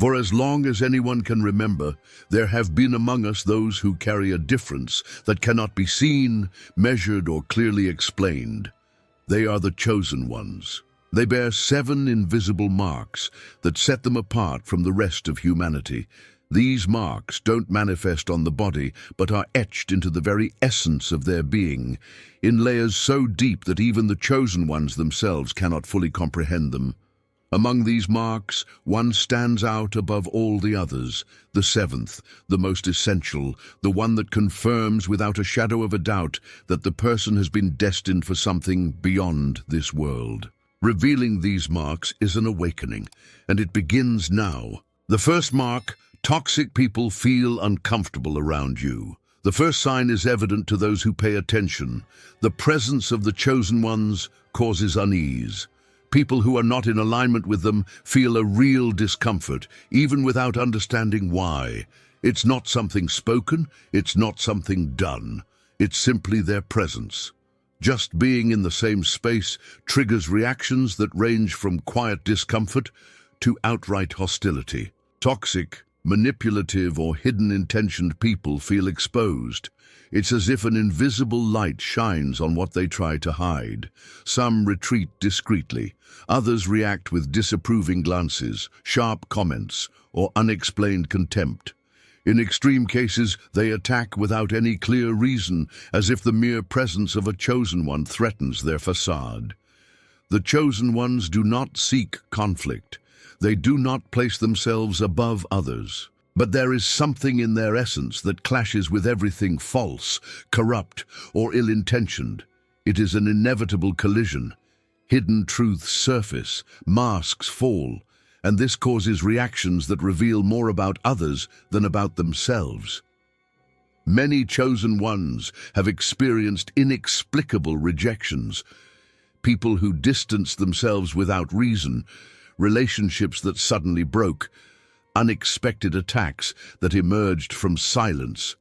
For as long as anyone can remember, there have been among us those who carry a difference that cannot be seen, measured, or clearly explained. They are the chosen ones. They bear 7 invisible marks that set them apart from the rest of humanity. These marks don't manifest on the body, but are etched into the very essence of their being, in layers so deep that even the chosen ones themselves cannot fully comprehend them. Among these marks, one stands out above all the others, the 7th, the most essential, the one that confirms without a shadow of a doubt that the person has been destined for something beyond this world. Revealing these marks is an awakening, and it begins now. The first mark: toxic people feel uncomfortable around you. The first sign is evident to those who pay attention. The presence of the chosen ones causes unease. People who are not in alignment with them feel a real discomfort, even without understanding why. It's not something spoken, it's not something done. It's simply their presence. Just being in the same space triggers reactions that range from quiet discomfort to outright hostility. Toxic, manipulative, or hidden-intentioned people feel exposed. It's as if an invisible light shines on what they try to hide. Some retreat discreetly. Others react with disapproving glances, sharp comments, or unexplained contempt. In extreme cases, they attack without any clear reason, as if the mere presence of a chosen one threatens their facade. The chosen ones do not seek conflict. They do not place themselves above others. But there is something in their essence that clashes with everything false, corrupt, or ill-intentioned. It is an inevitable collision. Hidden truths surface, masks fall, and this causes reactions that reveal more about others than about themselves. Many chosen ones have experienced inexplicable rejections. People who distanced themselves without reason, relationships that suddenly broke, unexpected attacks that emerged from silence.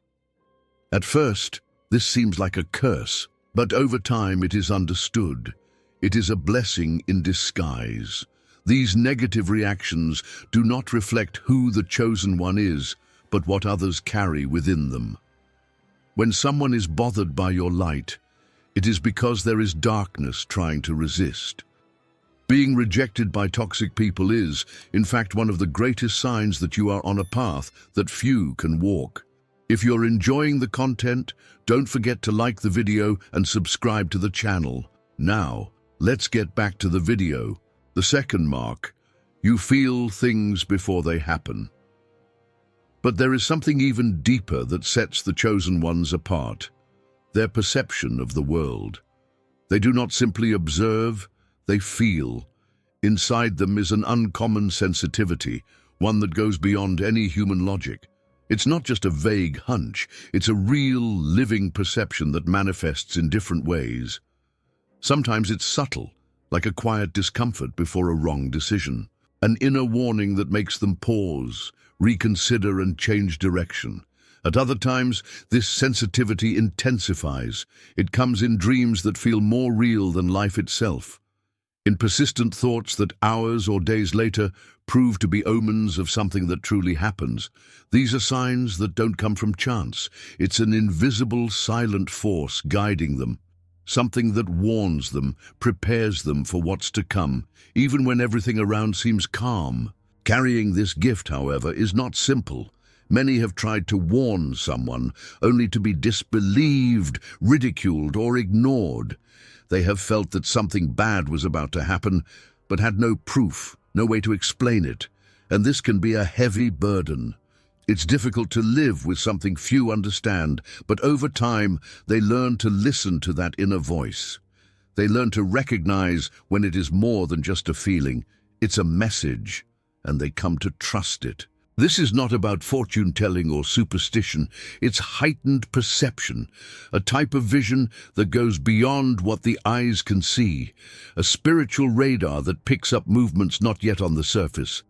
At first, this seems like a curse, but over time it is understood. It is a blessing in disguise. These negative reactions do not reflect who the chosen one is, but what others carry within them. When someone is bothered by your light, it is because there is darkness trying to resist. Being rejected by toxic people is, in fact, one of the greatest signs that you are on a path that few can walk. If you're enjoying the content, don't forget to like the video and subscribe to the channel. Now, let's get back to the video. The second mark: you feel things before they happen. But there is something even deeper that sets the chosen ones apart: their perception of the world. They do not simply observe, they feel. Inside them is an uncommon sensitivity, one that goes beyond any human logic. It's not just a vague hunch, it's a real, living perception that manifests in different ways. Sometimes it's subtle, like a quiet discomfort before a wrong decision, an inner warning that makes them pause, reconsider, and change direction. At other times, this sensitivity intensifies. It comes in dreams that feel more real than life itself, in persistent thoughts that hours or days later prove to be omens of something that truly happens. These are signs that don't come from chance. It's an invisible, silent force guiding them, something that warns them, prepares them for what's to come, even when everything around seems calm. Carrying this gift, however, is not simple. Many have tried to warn someone, only to be disbelieved, ridiculed, or ignored. They have felt that something bad was about to happen, but had no proof, no way to explain it. And this can be a heavy burden. It's difficult to live with something few understand, but over time, they learn to listen to that inner voice. They learn to recognize when it is more than just a feeling. It's a message, and they come to trust it. This is not about fortune-telling or superstition. It's heightened perception, a type of vision that goes beyond what the eyes can see, a spiritual radar that picks up movements not yet on the surface.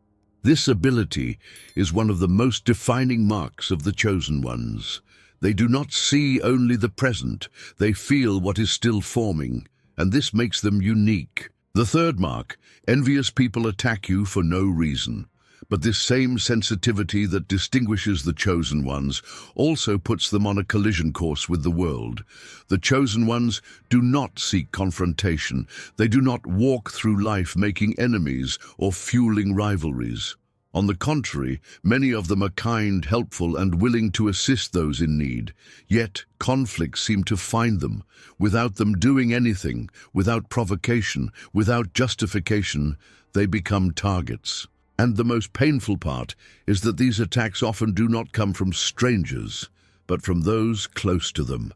This ability is one of the most defining marks of the chosen ones. They do not see only the present, they feel what is still forming, and this makes them unique. The third mark: envious people attack you for no reason. But this same sensitivity that distinguishes the Chosen Ones also puts them on a collision course with the world. The Chosen Ones do not seek confrontation. They do not walk through life making enemies or fueling rivalries. On the contrary, many of them are kind, helpful, and willing to assist those in need. Yet, conflicts seem to find them. Without them doing anything, without provocation, without justification, they become targets. And the most painful part is that these attacks often do not come from strangers, but from those close to them.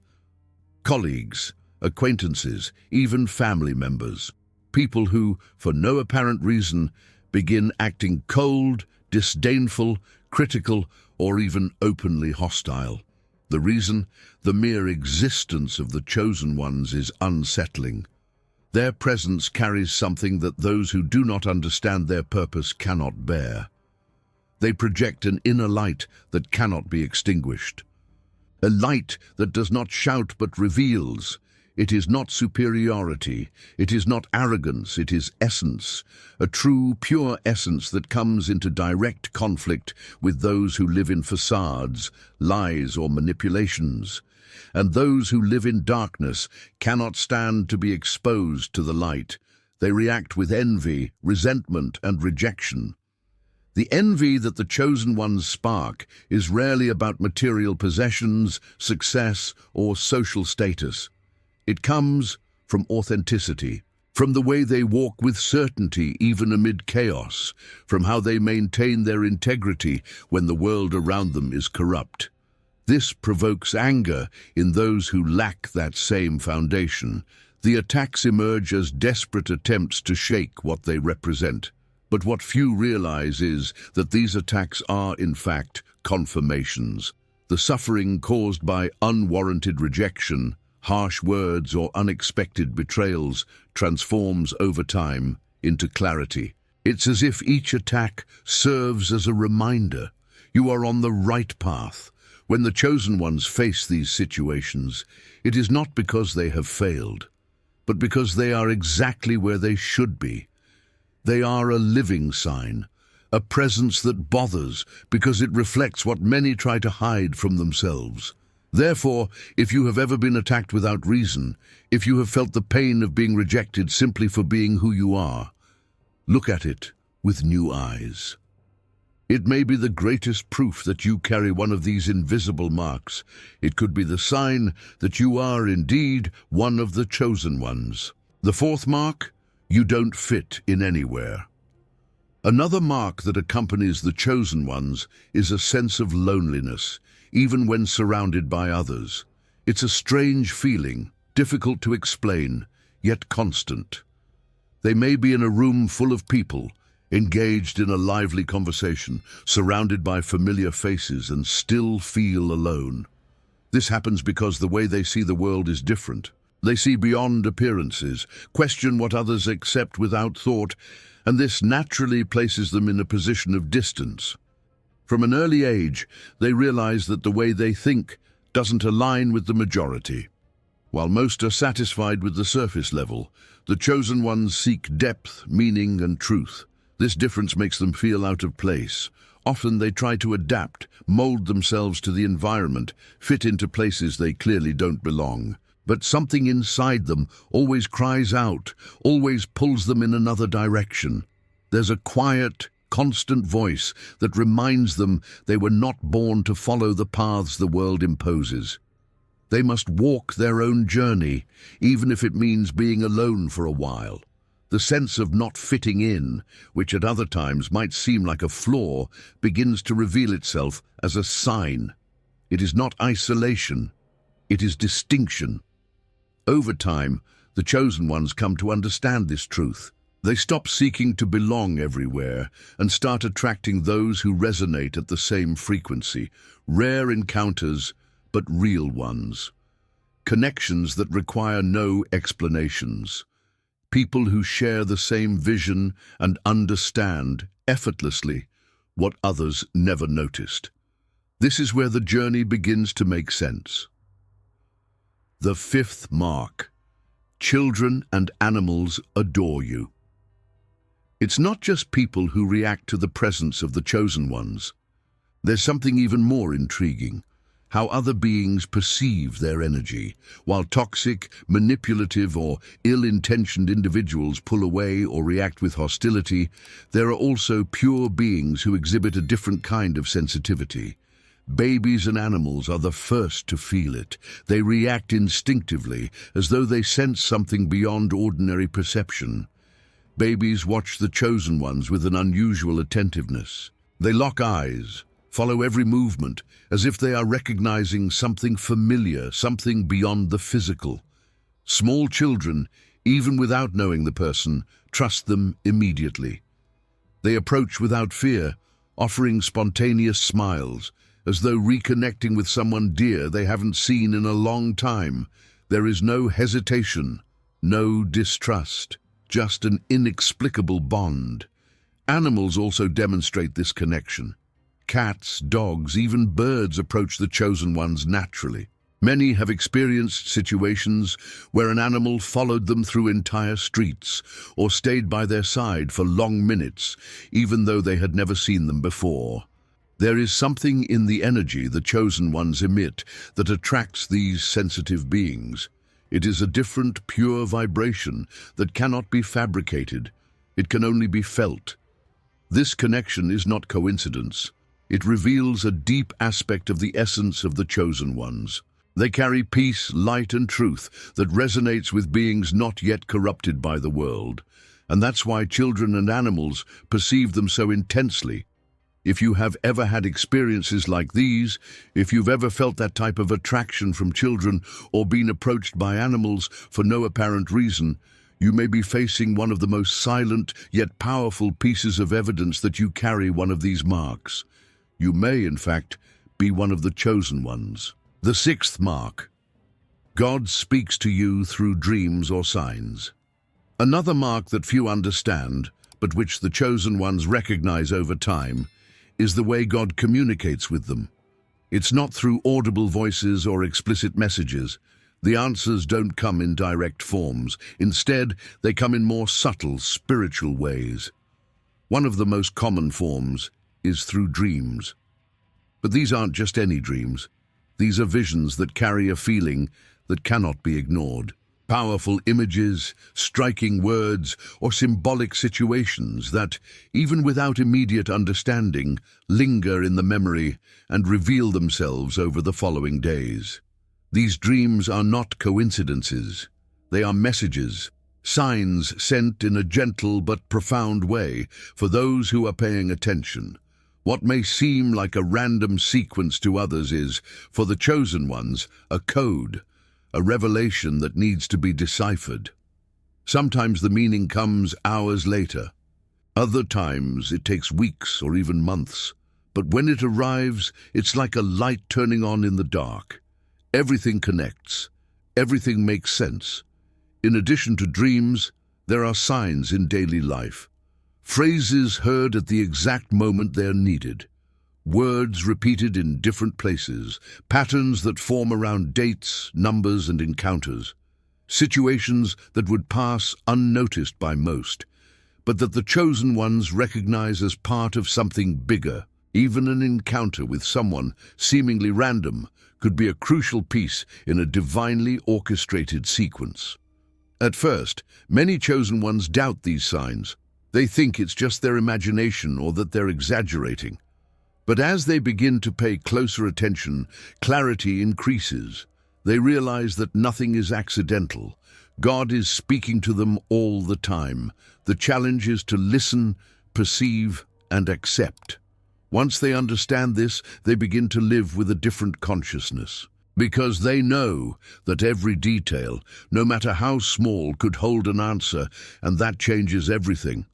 Colleagues, acquaintances, even family members. People who, for no apparent reason, begin acting cold, disdainful, critical, or even openly hostile. The reason? The mere existence of the Chosen Ones is unsettling. Their presence carries something that those who do not understand their purpose cannot bear. They project an inner light that cannot be extinguished. A light that does not shout but reveals. It is not superiority, it is not arrogance, it is essence, a true, pure essence that comes into direct conflict with those who live in facades, lies, or manipulations. And those who live in darkness cannot stand to be exposed to the light. They react with envy, resentment, and rejection. The envy that the Chosen Ones spark is rarely about material possessions, success, or social status. It comes from authenticity, from the way they walk with certainty even amid chaos, from how they maintain their integrity when the world around them is corrupt. This provokes anger in those who lack that same foundation. The attacks emerge as desperate attempts to shake what they represent. But what few realize is that these attacks are, in fact, confirmations. The suffering caused by unwarranted rejection, harsh words, or unexpected betrayals transforms over time into clarity. It's as if each attack serves as a reminder. You are on the right path. When the Chosen Ones face these situations, it is not because they have failed, but because they are exactly where they should be. They are a living sign, a presence that bothers because it reflects what many try to hide from themselves. Therefore, if you have ever been attacked without reason, if you have felt the pain of being rejected simply for being who you are, look at it with new eyes. It may be the greatest proof that you carry one of these invisible marks. It could be the sign that you are indeed one of the Chosen Ones. The fourth mark: you don't fit in anywhere. Another mark that accompanies the Chosen Ones is a sense of loneliness, even when surrounded by others. It's a strange feeling, difficult to explain, yet constant. They may be in a room full of people, engaged in a lively conversation, surrounded by familiar faces, and still feel alone. This happens because the way they see the world is different. They see beyond appearances, question what others accept without thought, and this naturally places them in a position of distance. From an early age, they realize that the way they think doesn't align with the majority. While most are satisfied with the surface level, the Chosen Ones seek depth, meaning, and truth. This difference makes them feel out of place. Often they try to adapt, mold themselves to the environment, fit into places they clearly don't belong. But something inside them always cries out, always pulls them in another direction. There's a quiet, constant voice that reminds them they were not born to follow the paths the world imposes. They must walk their own journey, even if it means being alone for a while. The sense of not fitting in, which at other times might seem like a flaw, begins to reveal itself as a sign. It is not isolation, it is distinction. Over time, the Chosen Ones come to understand this truth. They stop seeking to belong everywhere and start attracting those who resonate at the same frequency. Rare encounters, but real ones. Connections that require no explanations. People who share the same vision and understand, effortlessly, what others never noticed. This is where the journey begins to make sense. The fifth mark: children and animals adore you. It's not just people who react to the presence of the chosen ones. There's something even more intriguing: how other beings perceive their energy. While toxic, manipulative, or ill-intentioned individuals pull away or react with hostility, there are also pure beings who exhibit a different kind of sensitivity. Babies and animals are the first to feel it. They react instinctively, as though they sense something beyond ordinary perception. Babies watch the chosen ones with an unusual attentiveness. They lock eyes, follow every movement, as if they are recognizing something familiar, something beyond the physical. Small children, even without knowing the person, trust them immediately. They approach without fear, offering spontaneous smiles, as though reconnecting with someone dear they haven't seen in a long time. There is no hesitation, no distrust, just an inexplicable bond. Animals also demonstrate this connection. Cats, dogs, even birds approach the chosen ones naturally. Many have experienced situations where an animal followed them through entire streets or stayed by their side for long minutes, even though they had never seen them before. There is something in the energy the chosen ones emit that attracts these sensitive beings. It is a different, pure vibration that cannot be fabricated. It can only be felt. This connection is not coincidence. It reveals a deep aspect of the essence of the chosen ones. They carry peace, light, and truth that resonates with beings not yet corrupted by the world. And that's why children and animals perceive them so intensely. If you have ever had experiences like these, if you've ever felt that type of attraction from children or been approached by animals for no apparent reason, you may be facing one of the most silent yet powerful pieces of evidence that you carry one of these marks. You may, in fact, be one of the chosen ones. The sixth mark: God speaks to you through dreams or signs. Another mark that few understand, but which the chosen ones recognize over time, is the way God communicates with them. It's not through audible voices or explicit messages. The answers don't come in direct forms. Instead, they come in more subtle, spiritual ways. One of the most common forms is through dreams. But these aren't just any dreams. These are visions that carry a feeling that cannot be ignored. Powerful images, striking words, or symbolic situations that, even without immediate understanding, linger in the memory and reveal themselves over the following days. These dreams are not coincidences. They are messages, signs sent in a gentle but profound way for those who are paying attention. What may seem like a random sequence to others is, for the chosen ones, a code, a revelation that needs to be deciphered. Sometimes the meaning comes hours later. Other times it takes weeks or even months. But when it arrives, it's like a light turning on in the dark. Everything connects. Everything makes sense. In addition to dreams, there are signs in daily life. Phrases heard at the exact moment they're needed. Words repeated in different places, patterns that form around dates, numbers, and encounters. Situations that would pass unnoticed by most, but that the chosen ones recognize as part of something bigger. Even an encounter with someone seemingly random could be a crucial piece in a divinely orchestrated sequence. At first, many chosen ones doubt these signs. They think it's just their imagination or that they're exaggerating. But as they begin to pay closer attention, clarity increases. They realize that nothing is accidental. God is speaking to them all the time. The challenge is to listen, perceive, and accept. Once they understand this, they begin to live with a different consciousness. Because they know that every detail, no matter how small, could hold an answer, and that changes everything.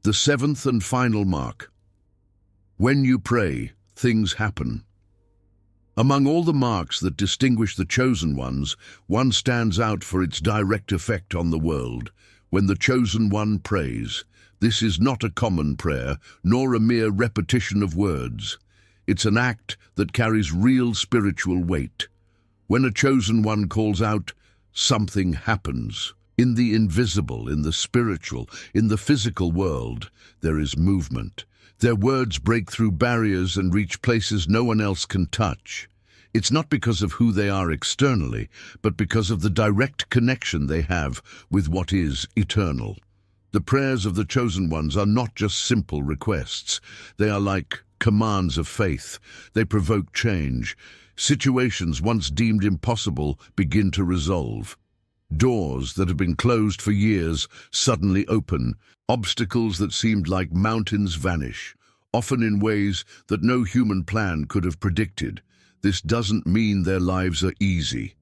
The seventh and final mark: when you pray, things happen. Among all the marks that distinguish the chosen ones, one stands out for its direct effect on the world. When the chosen one prays, this is not a common prayer, nor a mere repetition of words. It's an act that carries real spiritual weight. When a chosen one calls out, something happens. In the invisible, in the spiritual, in the physical world, there is movement. Their words break through barriers and reach places no one else can touch. It's not because of who they are externally, but because of the direct connection they have with what is eternal. The prayers of the chosen ones are not just simple requests. They are like commands of faith. They provoke change. Situations once deemed impossible begin to resolve. Doors that have been closed for years suddenly open. Obstacles that seemed like mountains vanish, often in ways that no human plan could have predicted. This doesn't mean their lives are easy.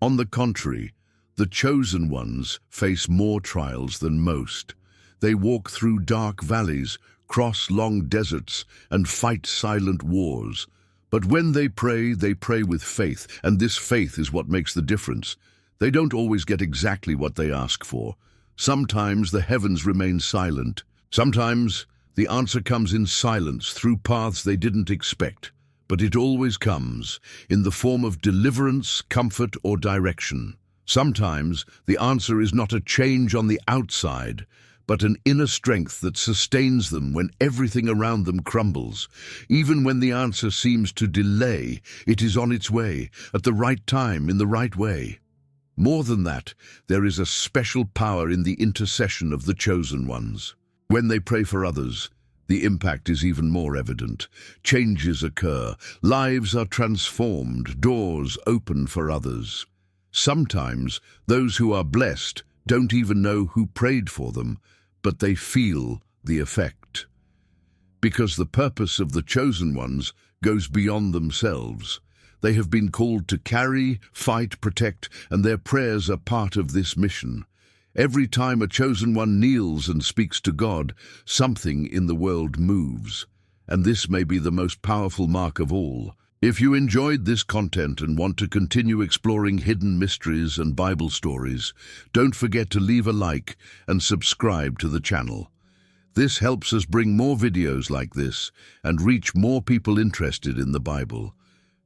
On the contrary, the chosen ones face more trials than most. They walk through dark valleys, cross long deserts, and fight silent wars. But when they pray with faith, and this faith is what makes the difference. They don't always get exactly what they ask for. Sometimes the heavens remain silent. Sometimes the answer comes in silence through paths they didn't expect. But it always comes in the form of deliverance, comfort, or direction. Sometimes the answer is not a change on the outside, but an inner strength that sustains them when everything around them crumbles. Even when the answer seems to delay, it is on its way, at the right time, in the right way. More than that, there is a special power in the intercession of the chosen ones. When they pray for others, the impact is even more evident. Changes occur, lives are transformed, doors open for others. Sometimes those who are blessed don't even know who prayed for them, but they feel the effect. Because the purpose of the chosen ones goes beyond themselves. They have been called to carry, fight, protect, and their prayers are part of this mission. Every time a chosen one kneels and speaks to God, something in the world moves. And this may be the most powerful mark of all. If you enjoyed this content and want to continue exploring hidden mysteries and Bible stories, don't forget to leave a like and subscribe to the channel. This helps us bring more videos like this and reach more people interested in the Bible.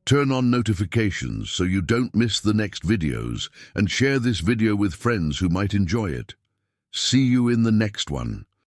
Turn on notifications so you don't miss the next videos, and share this video with friends who might enjoy it. See you in the next one.